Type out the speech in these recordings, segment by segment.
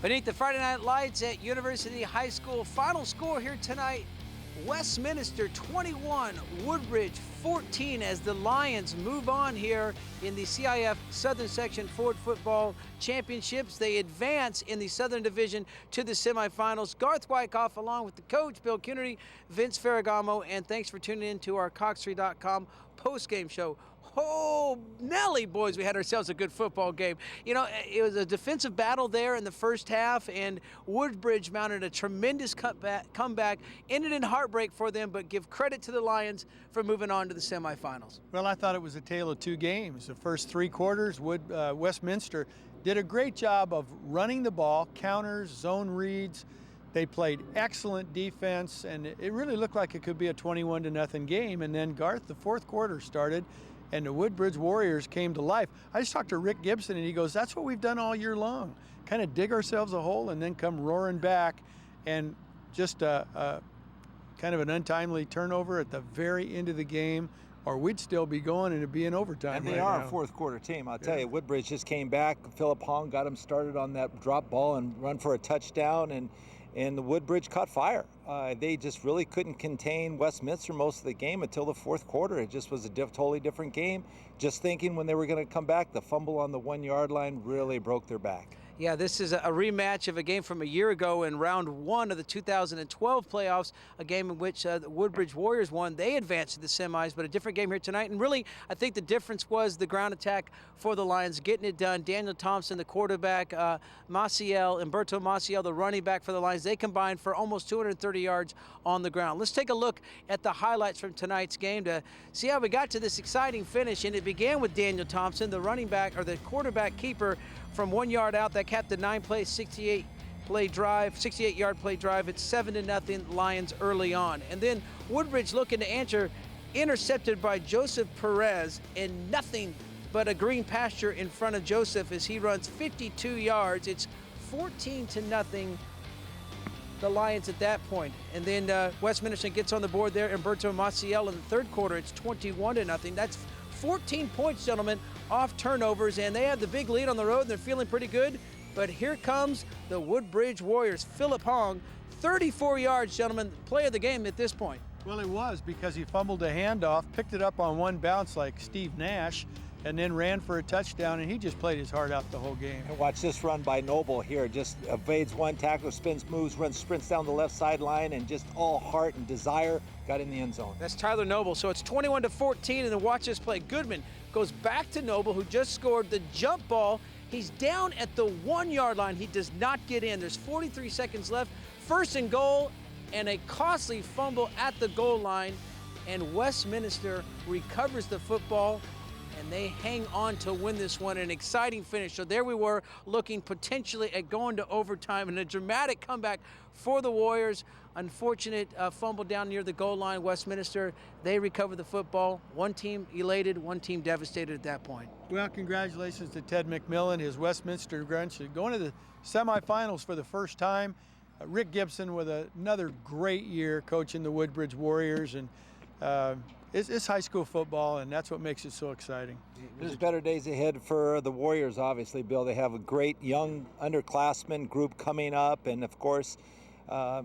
Beneath the Friday night lights at University High School, final score here tonight, Westminster 21, Woodbridge 14 as the Lions move on here in the CIF Southern Section Ford Football Championships. They advance in the Southern Division to the semifinals. Garth Wyckoff along with the coach, Bill Kennedy, Vince Ferragamo, and thanks for tuning in to our Cox3.com post-game show. Oh, Nelly, boys, we had ourselves a good football game. You know, it was a defensive battle there in the first half, and Woodbridge mounted a tremendous comeback, ended in heartbreak for them, but give credit to the Lions for moving on to the semifinals. Well, I thought it was a tale of two games. The first three quarters, Westminster did a great job of running the ball, counters, zone reads. They played excellent defense, and it really looked like it could be a 21-0 game. And then, Garth, the fourth quarter started, and the Woodbridge Warriors came to life. I just talked to Rick Gibson, and he goes, that's what we've done all year long. Kind of dig ourselves a hole and then come roaring back, and just kind of an untimely turnover at the very end of the game, or we'd still be going and it'd be in overtime. And they right are now. A fourth quarter team. I'll tell you, Woodbridge just came back. Philip Hong got him started on that drop ball and run for a touchdown, and the Woodbridge caught fire. They just really couldn't contain Westminster most of the game until the fourth quarter. It just was a totally different game. Just thinking when they were going to come back, the fumble on the 1 yard line really broke their back. Yeah, this is a rematch of a game from a year ago in round one of the 2012 playoffs, a game in which the Woodbridge Warriors won. They advanced to the semis, but a different game here tonight. And really, I think the difference was the ground attack for the Lions, getting it done. Daniel Thompson, the quarterback, Umberto Maciel, the running back for the Lions, they combined for almost 230 yards on the ground. Let's take a look at the highlights from tonight's game to see how we got to this exciting finish. And it began with Daniel Thompson, the running back, or the quarterback keeper, from 1 yard out. That capped the 9-play, 68-yard play drive. It's 7-0 Lions early on. And then Woodbridge looking to answer, intercepted by Joseph Perez, and nothing but a green pasture in front of Joseph as he runs 52 yards. It's 14-0 the Lions at that point. And then Westminster gets on the board there. Umberto Maciel in the third quarter. It's 21-0. That's 14 points, gentlemen, off turnovers, and they have the big lead on the road, and they're feeling pretty good. But here comes the Woodbridge Warriors. Philip Hong, 34 yards, gentlemen, play of the game at this point. Well, it was, because he fumbled a handoff, picked it up on one bounce like Steve Nash, and then ran for a touchdown, and he just played his heart out the whole game. And watch this run by Noble here. Just evades one tackler, spins, moves, sprints down the left sideline, and just all heart and desire got in the end zone. That's Tyler Noble. So it's 21-14, and then watch this play. Goodman goes back to Noble, who just scored the jump ball. He's down at the 1 yard line. He does not get in. There's 43 seconds left. First and goal, and a costly fumble at the goal line, and Westminster recovers the football, and they hang on to win this one. An exciting finish. So there we were, looking potentially at going to overtime, and a dramatic comeback for the Warriors. Unfortunate fumble down near the goal line. Westminster, they recover the football. One team elated, one team devastated at that point. Well, congratulations to Ted McMillan, his Westminster Grunts, going to the semifinals for the first time. Rick Gibson with another great year coaching the Woodbridge Warriors, and it's high school football, and that's what makes it so exciting. There's better days ahead for the Warriors, obviously, Bill. They have a great young underclassmen group coming up, and of course,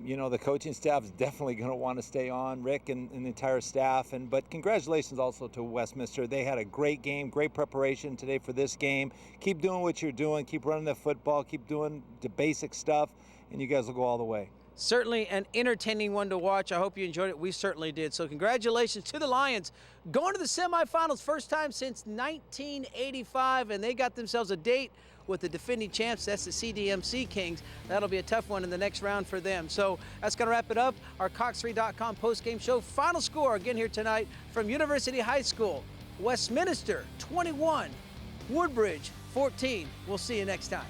you know, the coaching staff is definitely going to want to stay on, Rick and the entire staff. But congratulations also to Westminster. They had a great game, great preparation today for this game. Keep doing what you're doing. Keep running the football. Keep doing the basic stuff, and you guys will go all the way. Certainly an entertaining one to watch. I hope you enjoyed it. We certainly did. So congratulations to the Lions. Going to the semifinals, first time since 1985, and they got themselves a date with the defending champs. That's the CDMC Kings. That'll be a tough one in the next round for them. So that's going to wrap it up. Our Cox3.com post-game show. Final score again here tonight from University High School. Westminster 21, Woodbridge 14. We'll see you next time.